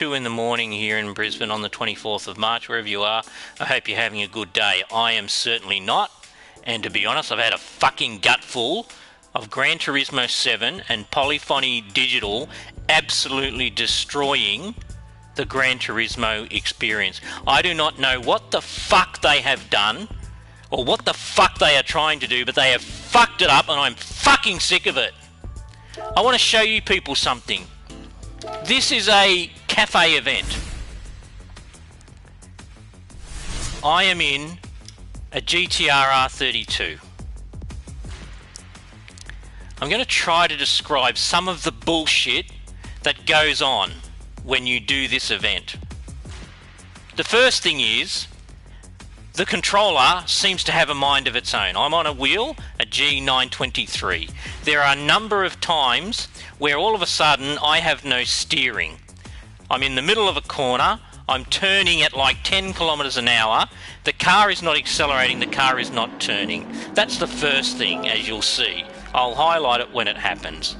2 in the morning here in Brisbane on the 24th of March, wherever you are. I hope you're having a good day. I am certainly not, and to be honest, I've had a fucking gutful of Gran Turismo 7 and Polyphony Digital absolutely destroying the Gran Turismo experience. I do not know what the fuck they have done or what the fuck they are trying to do, but they have fucked it up and I'm fucking sick of it. I want to show you people something. This is a cafe event. I am in a GTR R32. I'm going to try to describe some of the bullshit that goes on when you do this event. The first thing is, the controller seems to have a mind of its own. I'm on a wheel, a G923. There are a number of times where all of a sudden I have no steering. I'm in the middle of a corner, I'm turning at like 10 kilometers an hour, the car is not accelerating, the car is not turning. That's the first thing, as you'll see. I'll highlight it when it happens.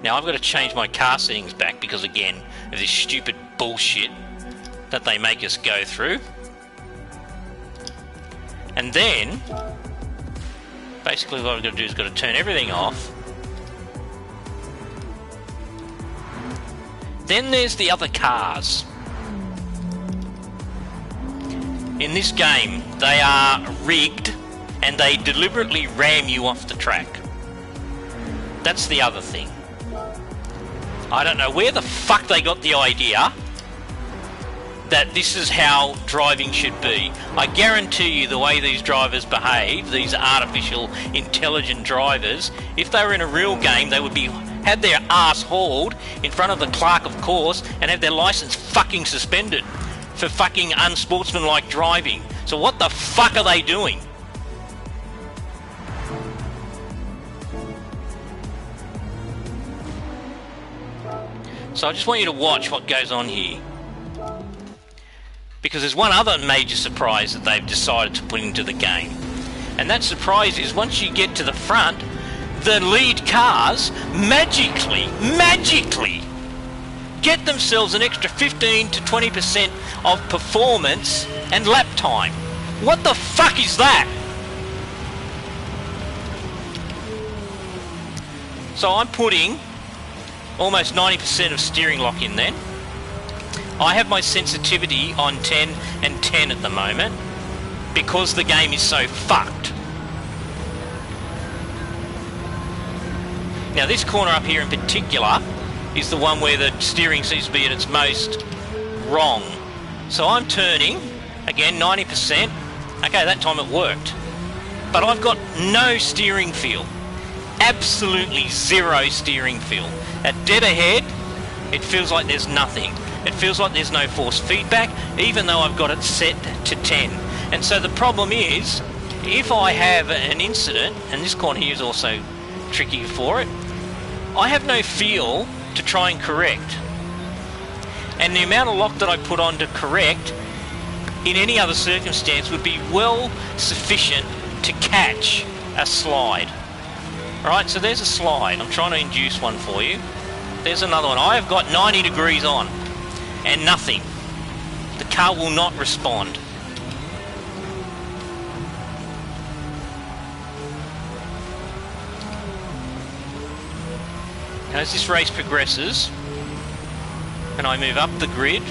Now I've got to change my car settings back because, again, of this stupid bullshit that they make us go through. And then, basically what I've got to do is got to turn everything off. Then there's the other cars. In this game, they are rigged and they deliberately ram you off the track. That's the other thing. I don't know where the fuck they got the idea that this is how driving should be. I guarantee you the way these drivers behave, these artificial intelligent drivers, if they were in a real game, they would be had their ass hauled in front of the clerk of course and have their license fucking suspended for fucking unsportsmanlike driving. So what the fuck are they doing? So I just want you to watch what goes on here. Because there's one other major surprise that they've decided to put into the game. And that surprise is once you get to the front, the lead cars magically get themselves an extra 15 to 20% of performance and lap time. What the fuck is that? So I'm putting almost 90% of steering lock in then. I have my sensitivity on 10 and 10 at the moment because the game is so fucked. Now this corner up here in particular is the one where the steering seems to be at its most wrong. So I'm turning, again 90%. Okay, that time it worked. But I've got no steering feel. Absolutely zero steering feel. At dead ahead, it feels like there's nothing. It feels like there's no force feedback, even though I've got it set to 10. And so the problem is, if I have an incident, and this corner here is also tricky for it, I have no feel to try and correct. And the amount of lock that I put on to correct, in any other circumstance, would be well sufficient to catch a slide. Alright, so there's a slide. I'm trying to induce one for you. There's another one. I have got 90 degrees on. And nothing. The car will not respond. As this race progresses, and I move up the grid,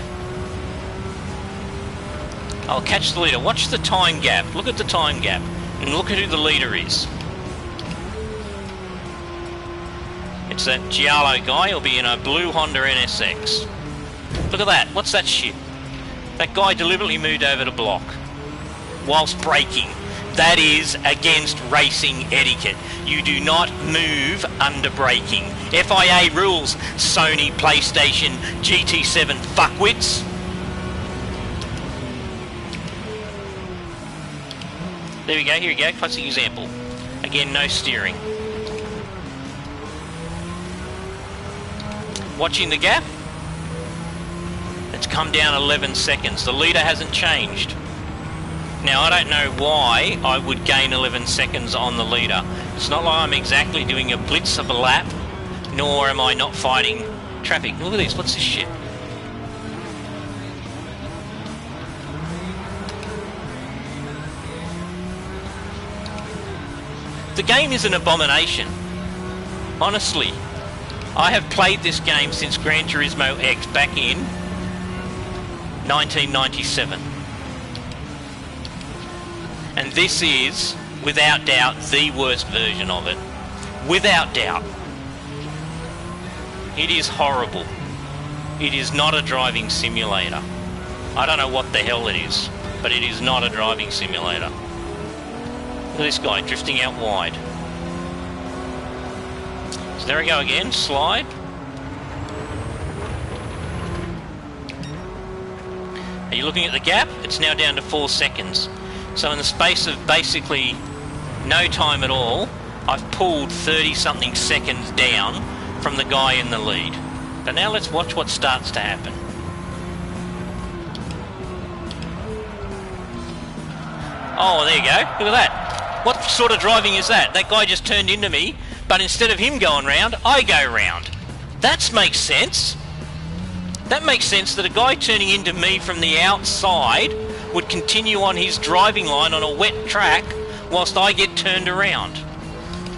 I'll catch the leader. Watch the time gap. Look at the time gap. And look at who the leader is. It's that Giallo guy. He'll be in a blue Honda NSX. Look at that. What's that shit? That guy deliberately moved over to block whilst braking. That is against racing etiquette. You do not move under braking. FIA rules, Sony, PlayStation, GT7 fuckwits. There we go. Here we go. Classic example. Again, no steering. Watching the gap. It's come down 11 seconds. The leader hasn't changed. Now, I don't know why I would gain 11 seconds on the leader. It's not like I'm exactly doing a blitz of a lap, nor am I not fighting Traffic. Look at this. What's this shit? The game is an abomination. Honestly. I have played this game since Gran Turismo X back in 1997. And this is, without doubt, the worst version of it. Without doubt. It is horrible. It is not a driving simulator. I don't know what the hell it is, but it is not a driving simulator. Look at this guy drifting out wide. So there we go again, slide. Are you looking at the gap? It's now down to 4 seconds. So in the space of basically no time at all, I've pulled 30-something seconds down from the guy in the lead. But now let's watch what starts to happen. Oh, there you go. Look at that. What sort of driving is that? That guy just turned into me, but instead of him going round, I go round. That makes sense. That makes sense that a guy turning into me from the outside would continue on his driving line on a wet track whilst I get turned around.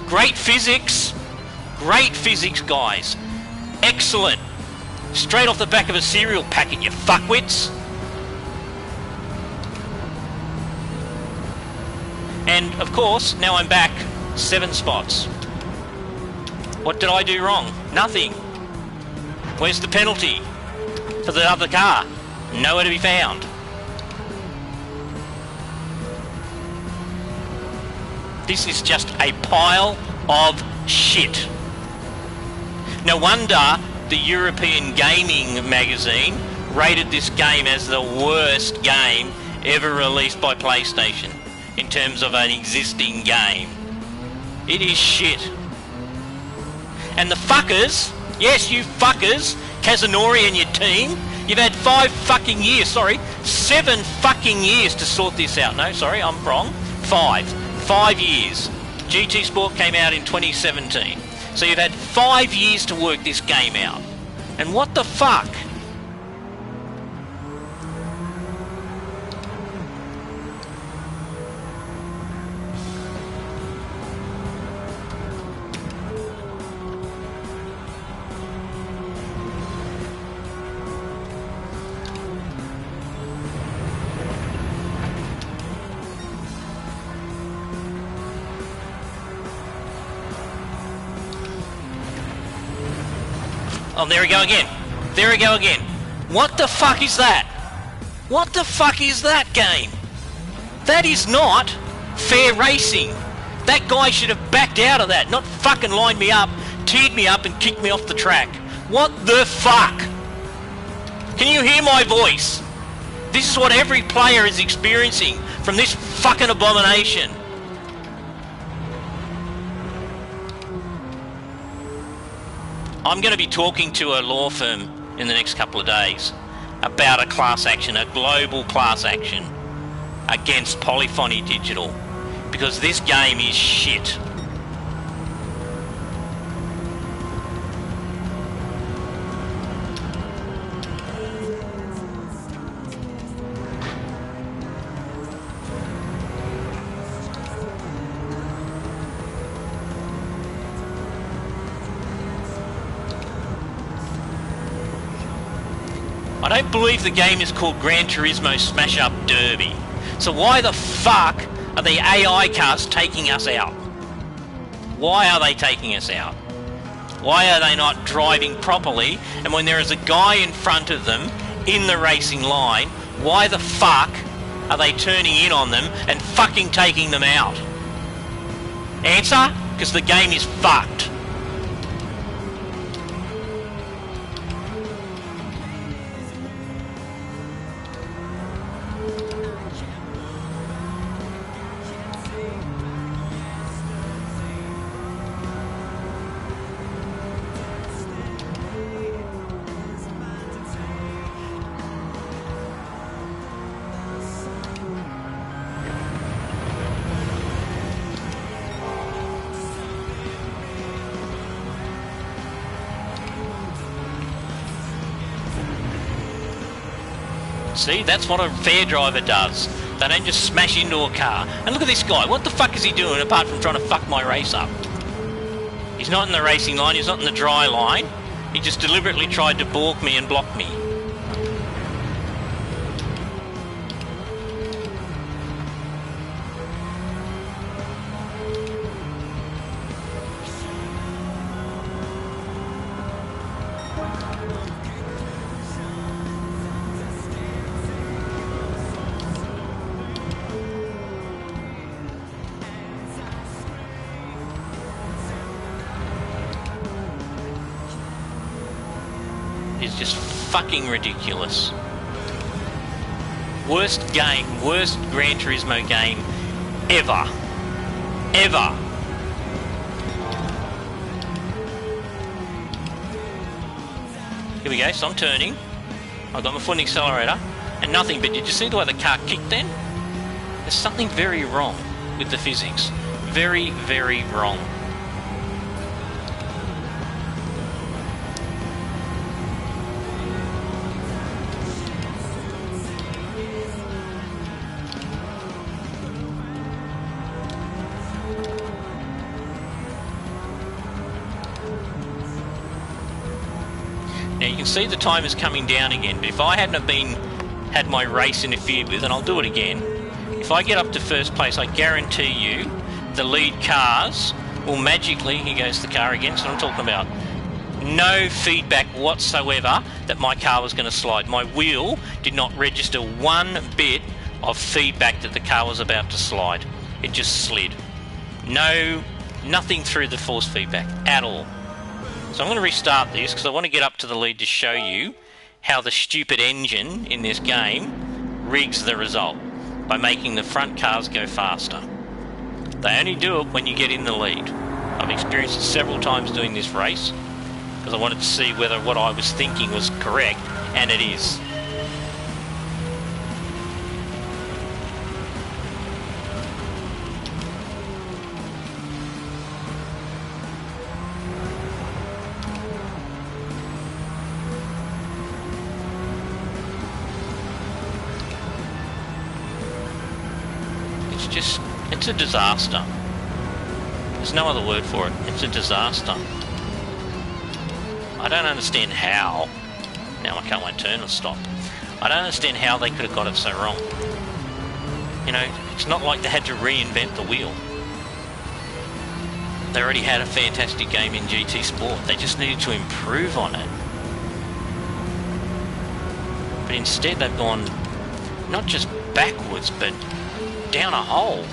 Great physics. Great physics, guys. Excellent. Straight off the back of a cereal packet, you fuckwits. And, of course, now I'm back 7 spots. What did I do wrong? Nothing. Where's the penalty for the other car? Nowhere to be found. This is just a pile of shit. No wonder the European Gaming magazine rated this game as the worst game ever released by PlayStation in terms of an existing game. It is shit. And the fuckers, yes you fuckers, Kazunori and your team, you've had 7 fucking years to sort this out. No, sorry, I'm wrong. 5 years. GT Sport came out in 2017. So you've had 5 years to work this game out. And what the fuck? Oh, there we go again. There we go again. What the fuck is that? What the fuck is that game? That is not fair racing. That guy should have backed out of that, not fucking lined me up, teed me up and kicked me off the track. What the fuck? Can you hear my voice? This is what every player is experiencing from this fucking abomination. I'm going to be talking to a law firm in the next couple of days about a class action, a global class action against Polyphony Digital, because this game is shit. I don't believe the game is called Gran Turismo Smash Up Derby. So why the fuck are the AI cars taking us out? Why are they taking us out? Why are they not driving properly? And when there is a guy in front of them in the racing line, why the fuck are they turning in on them and fucking taking them out? Answer? Because the game is fucked. See, that's what a fair driver does. They don't just smash into a car. And look at this guy. What the fuck is he doing apart from trying to fuck my race up? He's not in the racing line. He's not in the dry line. He just deliberately tried to balk me and block me. Is just fucking ridiculous. Worst game, worst Gran Turismo game ever. Ever. Here we go, so I'm turning. I've got my foot on the accelerator and nothing, but did you see the way the car kicked then? There's something very wrong with the physics. Very, very wrong. Now you can see the time is coming down again, but if I hadn't have had my race interfered with, and I'll do it again, if I get up to first place, I guarantee you the lead cars will magically, here goes the car again, that's what I'm talking about, no feedback whatsoever that my car was going to slide. My wheel did not register one bit of feedback that the car was about to slide. It just slid. Nothing through the force feedback at all. So I'm going to restart this because I want to get up to the lead to show you how the stupid engine in this game rigs the result by making the front cars go faster. They only do it when you get in the lead. I've experienced it several times doing this race because I wanted to see whether what I was thinking was correct, and it is. It's a disaster. There's no other word for it. It's a disaster. I don't understand how. Now my car won't turn or stop. I don't understand how they could have got it so wrong. You know, it's not like they had to reinvent the wheel. They already had a fantastic game in GT Sport. They just needed to improve on it. But instead they've gone not just backwards, but down a hole.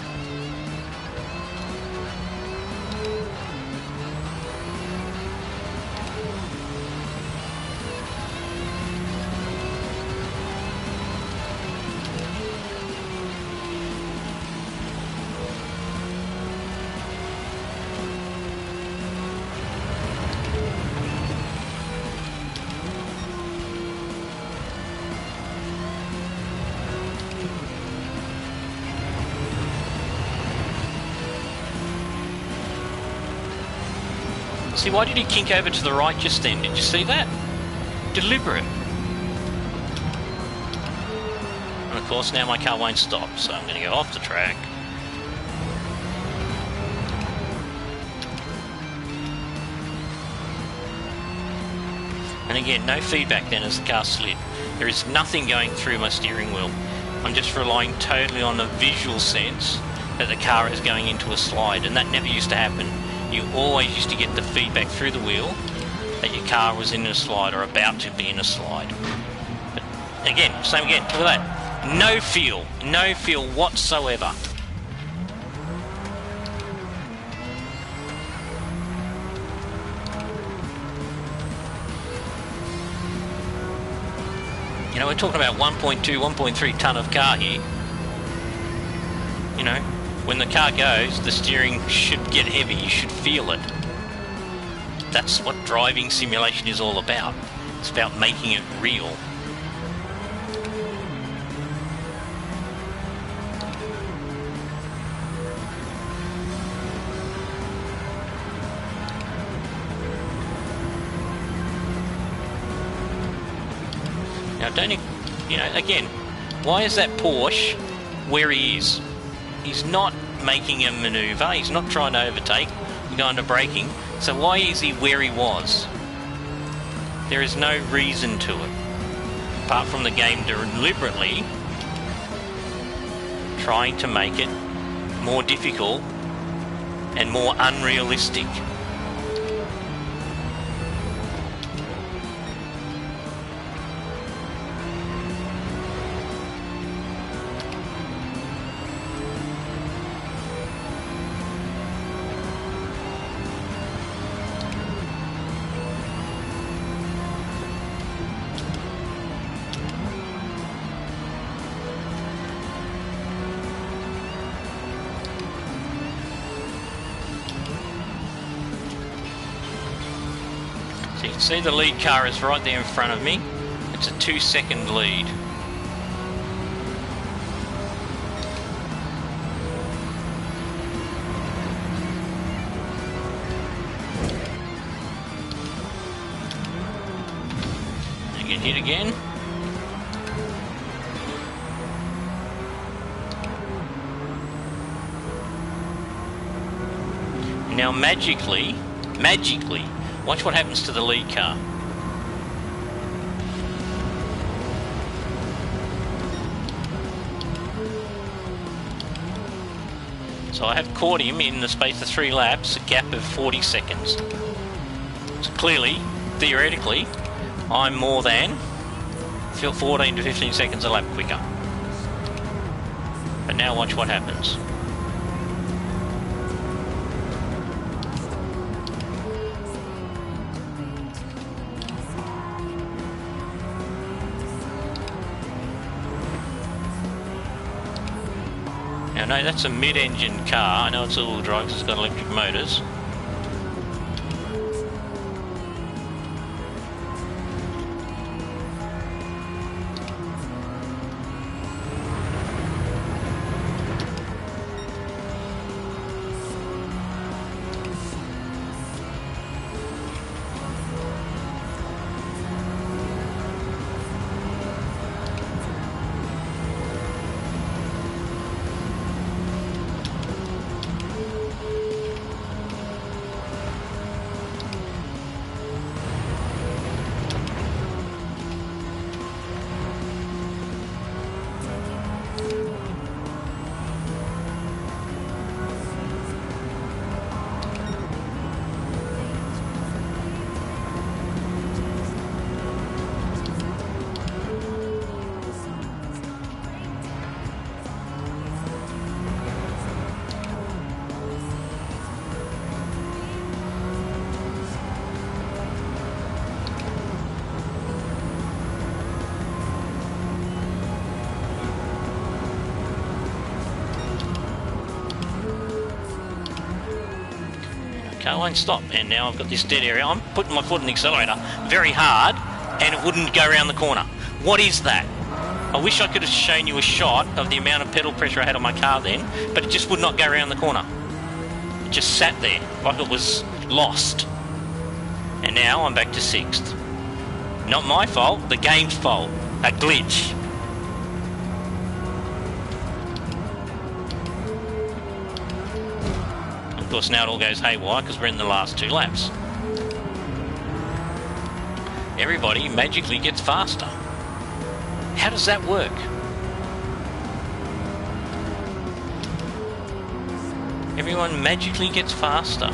See, why did he kink over to the right just then? Did you see that? Deliberate. And of course now my car won't stop, so I'm going to go off the track. And again, no feedback then as the car slid. There is nothing going through my steering wheel. I'm just relying totally on the visual sense that the car is going into a slide, and that never used to happen. You always used to get the feedback through the wheel that your car was in a slide or about to be in a slide. But again, same again, look at that. No feel whatsoever. You know, we're talking about 1.2, 1.3 tonne of car here. You know, when the car goes, the steering should get heavy, you should feel it. That's what driving simulation is all about. It's about making it real. Now You know, again, why is that Porsche where he is? He's not making a manoeuvre, he's not trying to overtake, going to braking, so why is he where he was? There is no reason to it, apart from the game deliberately trying to make it more difficult and more unrealistic. So you can see the lead car is right there in front of me. It's a 2-second lead. You get hit again. Now magically, watch what happens to the lead car. So I have caught him in the space of 3 laps, a gap of 40 seconds. So clearly, theoretically, I'm more than 14 to 15 seconds a lap quicker. But now watch what happens. Now, no, that's a mid-engine car. I know it's all-wheel drive because it's got electric motors. I won't stop, and now I've got this dead area. I'm putting my foot on the accelerator very hard and it wouldn't go around the corner. What is that? I wish I could have shown you a shot of the amount of pedal pressure I had on my car then, but it just would not go around the corner. It just sat there like it was lost. And now I'm back to 6th. Not my fault, the game's fault. A glitch. Of course, now it all goes haywire because we're in the last 2 laps. Everybody magically gets faster. How does that work? Everyone magically gets faster.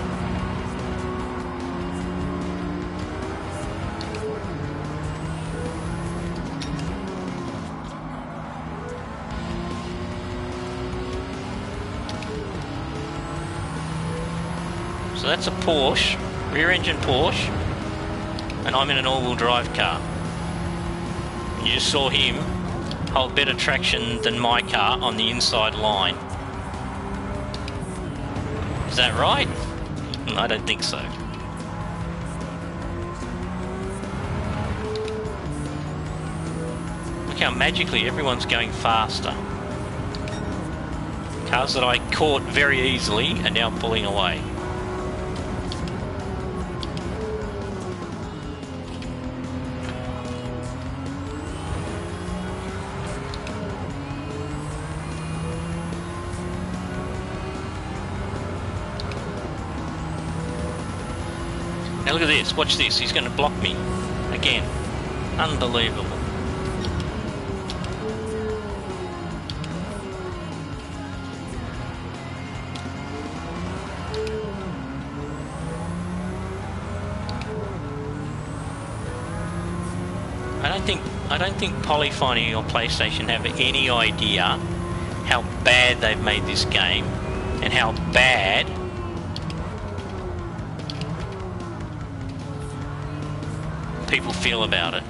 So that's a Porsche, rear-engine Porsche, and I'm in an all-wheel drive car. You just saw him hold better traction than my car on the inside line. Is that right? I don't think so. Look how magically everyone's going faster. Cars that I caught very easily are now pulling away. look at this. Watch this. He's going to block me. Again. Unbelievable. I don't think Polyphony or PlayStation have any idea how bad they've made this game and how bad people feel about it.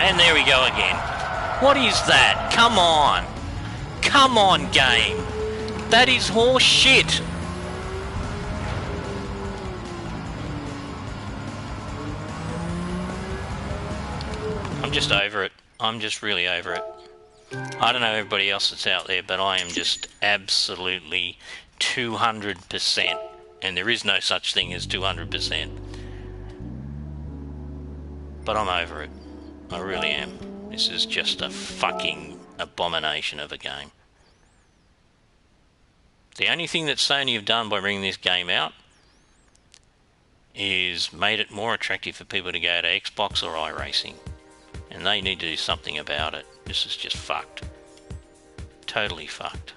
And there we go again. What is that? Come on. Come on, game. That is horse shit. I'm just over it. I'm just really over it. I don't know everybody else that's out there, but I am just absolutely 200%. And there is no such thing as 200%. But I'm over it. I really am. This is just a fucking abomination of a game. The only thing that Sony have done by bringing this game out is made it more attractive for people to go to Xbox or iRacing. And they need to do something about it. This is just fucked. Totally fucked.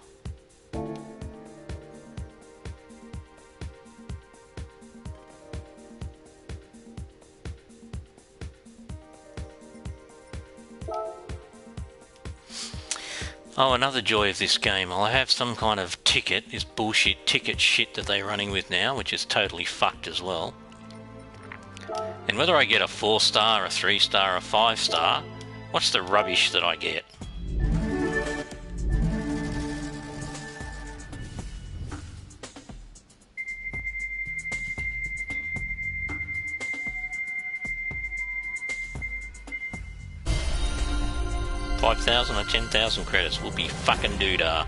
Oh, another joy of this game. I'll have some kind of ticket, this bullshit ticket shit that they're running with now, which is totally fucked as well. And whether I get a 4-star, a 3-star, a 5-star, what's the rubbish that I get? $5,000 or 10,000 credits. Whoopie fucking doodah.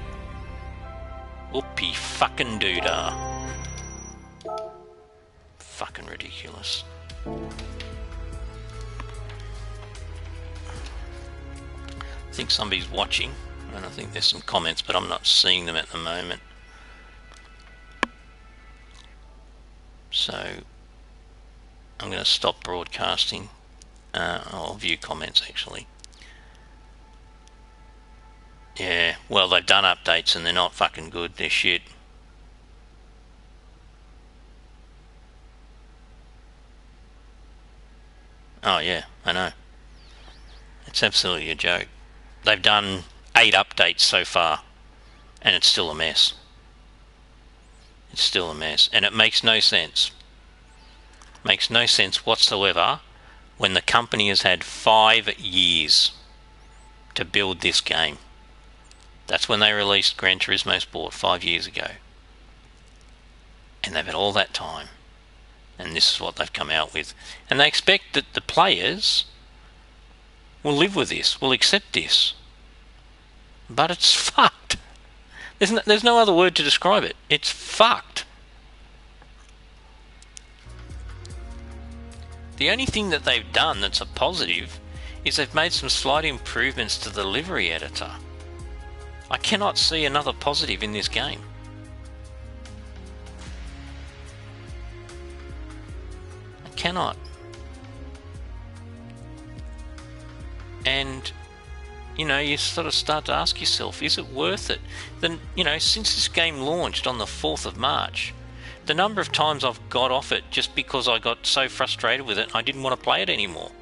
Whoopie fucking doodah. Fucking ridiculous. I think somebody's watching, and I think there's some comments, but I'm not seeing them at the moment. So I'm going to stop broadcasting. I'll view comments actually. Yeah, well, they've done updates and they're not fucking good. They're shit. Oh yeah, I know. It's absolutely a joke. They've done 8 updates so far and it's still a mess. It's still a mess and it makes no sense. Makes no sense whatsoever when the company has had 5 years to build this game. That's when they released Gran Turismo Sport 5 years ago. And they've had all that time. And this is what they've come out with. And they expect that the players will live with this, will accept this. But it's fucked. There's no other word to describe it. It's fucked. The only thing that they've done that's a positive is they've made some slight improvements to the livery editor. I cannot see another positive in this game. I cannot. And, you know, you sort of start to ask yourself, is it worth it? Then, you know, since this game launched on the 4th of March, the number of times I've got off it just because I got so frustrated with it I didn't want to play it anymore.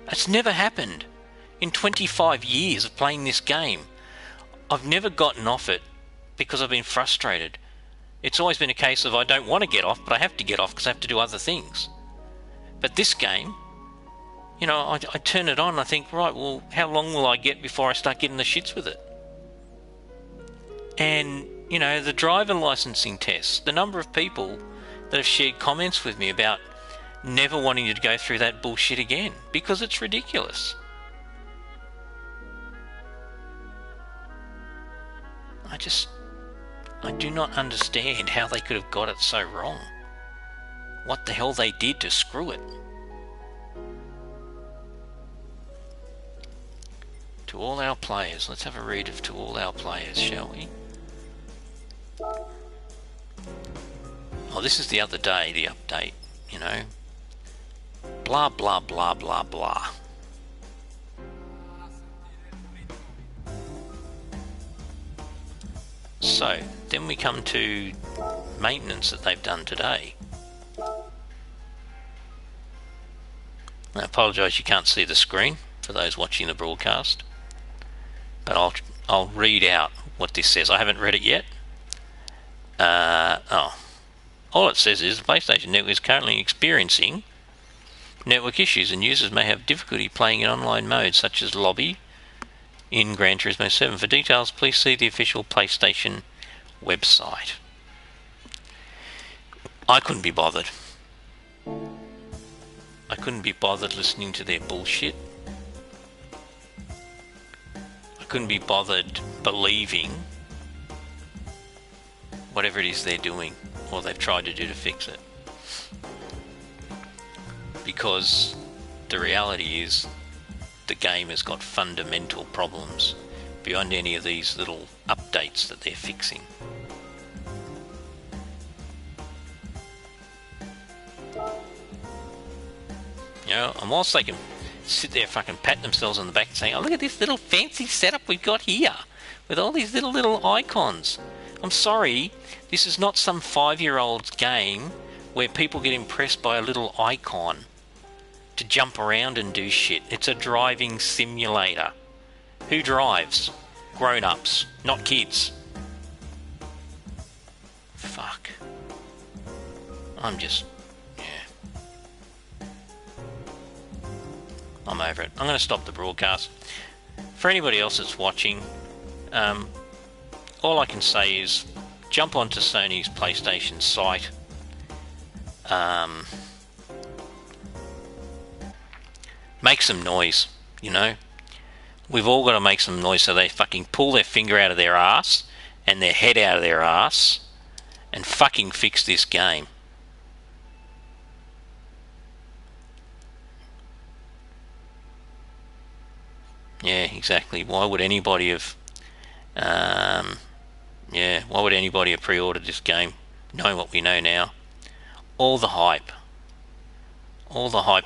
That's never happened. In 25 years of playing this game, I've never gotten off it because I've been frustrated. It's always been a case of I don't want to get off, but I have to get off because I have to do other things. But this game, you know, I turn it on and I think, right, well, how long will I get before I start getting the shits with it? And, you know, the driver licensing tests, the number of people that have shared comments with me about never wanting to go through that bullshit again because it's ridiculous. I do not understand how they could have got it so wrong. What the hell they did to screw it. To all our players. Let's have a read of To All Our Players, shall we? Oh, this is the other day, the update, you know. Blah, blah, blah, blah, blah. So, then we come to maintenance that they've done today. I apologise you can't see the screen for those watching the broadcast, but I'll read out what this says. I haven't read it yet. All it says is the PlayStation Network is currently experiencing network issues and users may have difficulty playing in online modes such as lobby in Gran Turismo 7. For details, please see the official PlayStation website. I couldn't be bothered. I couldn't be bothered listening to their bullshit. I couldn't be bothered believing whatever it is they're doing or they've tried to do to fix it. Because the reality is the game has got fundamental problems beyond any of these little updates that they're fixing. You know, and whilst they can sit there fucking pat themselves on the back saying, oh, look at this little fancy setup we've got here with all these little icons. I'm sorry, this is not some 5-year-old's game where people get impressed by a little icon to jump around and do shit. It's a driving simulator. Who drives? Grown-ups, not kids. Fuck. I'm over it. I'm going to stop the broadcast. For anybody else that's watching, all I can say is jump onto Sony's PlayStation site. Make some noise, you know. We've all got to make some noise so they fucking pull their finger out of their ass and their head out of their ass and fucking fix this game. Yeah, exactly. Why would anybody have pre-ordered this game knowing what we know now? All the hype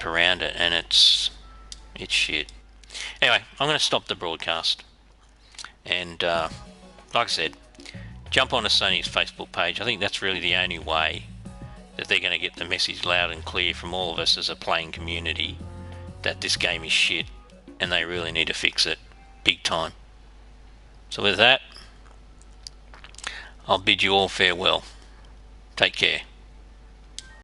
around it, and it's shit. Anyway, I'm going to stop the broadcast, and like I said, jump onto Sony's Facebook page. I think that's really the only way that they're going to get the message loud and clear from all of us as a playing community that this game is shit and they really need to fix it big time. So with that, I'll bid you all farewell. Take care.